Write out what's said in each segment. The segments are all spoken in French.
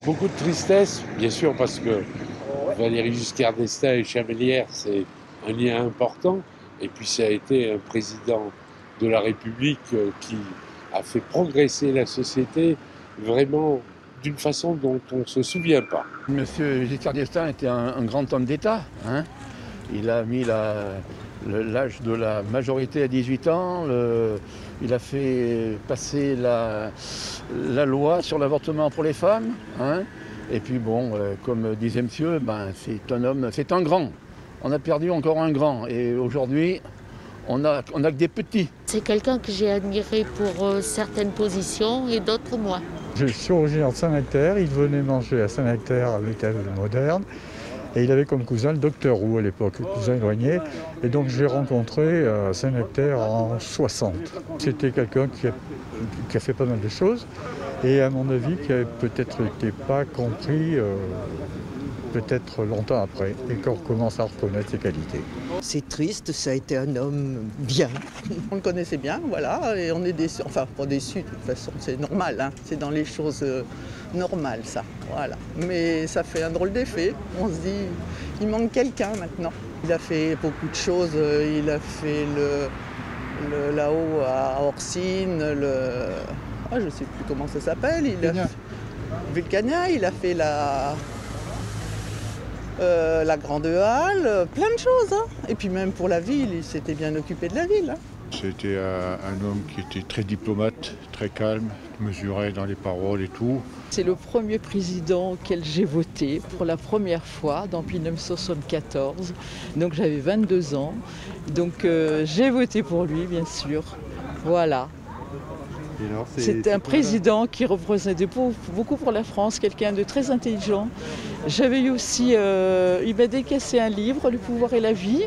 Beaucoup de tristesse, bien sûr, parce que Valéry Giscard d'Estaing et Chamelières, c'est un lien important. Et puis ça a été un président de la République qui a fait progresser la société vraiment d'une façon dont on ne se souvient pas. Monsieur Giscard d'Estaing était un grand homme d'État. Il a mis l'âge de la majorité à 18 ans. Il a fait passer la loi sur l'avortement pour les femmes. Et puis bon, comme disait monsieur, c'est un homme, c'est un grand. On a perdu encore un grand. Et aujourd'hui, on a que des petits. C'est quelqu'un que j'ai admiré pour certaines positions et d'autres moins. Je suis originaire de Saint-Nectaire, il venait manger à Saint-Nectaire à l'hôtel moderne. Et il avait comme cousin le docteur Roux à l'époque, cousin éloigné. Et donc j'ai rencontré à Saint-Nectaire en 60. C'était quelqu'un qui a fait pas mal de choses. Et à mon avis, qui a peut-être été pas compris peut-être longtemps après. Et qu'on commence à reconnaître ses qualités. C'est triste, ça a été un homme bien. On le connaissait bien, voilà, et on est déçus, enfin pas déçus de toute façon, c'est normal, c'est dans les choses normales ça, voilà. Mais ça fait un drôle d'effet, on se dit, il manque quelqu'un maintenant. Il a fait beaucoup de choses, il a fait là-haut à Orsine, je ne sais plus comment ça s'appelle, Vulcania, il a fait la Grande Halle, plein de choses. Et puis même pour la ville, il s'était bien occupé de la ville. C'était un homme qui était très diplomate, très calme, mesuré dans les paroles et tout. C'est le premier président auquel j'ai voté pour la première fois dans 1974. Donc j'avais 22 ans. Donc j'ai voté pour lui, bien sûr. Voilà. C'est un président qui représentait beaucoup pour la France, quelqu'un de très intelligent. J'avais eu aussi, il m'a décaissé un livre, Le pouvoir et la vie.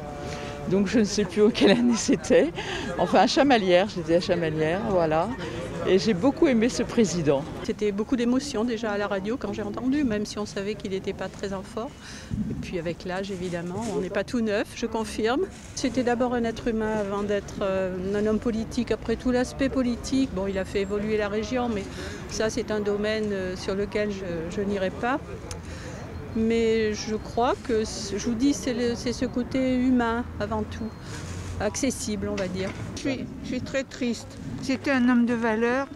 Donc je ne sais plus quelle année c'était. Enfin à Chamalières, j'étais à Chamalières, voilà. Et j'ai beaucoup aimé ce président. C'était beaucoup d'émotions déjà à la radio quand j'ai entendu, même si on savait qu'il n'était pas très en forme. Et puis avec l'âge, évidemment, on n'est pas tout neuf, je confirme. C'était d'abord un être humain avant d'être un homme politique. Après tout l'aspect politique, bon, il a fait évoluer la région, mais ça c'est un domaine sur lequel je n'irai pas. Mais je crois que, je vous dis, c'est ce côté humain avant tout, accessible on va dire. Je suis très triste. C'était un homme de valeur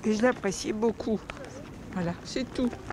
et je l'appréciais beaucoup. Voilà, c'est tout.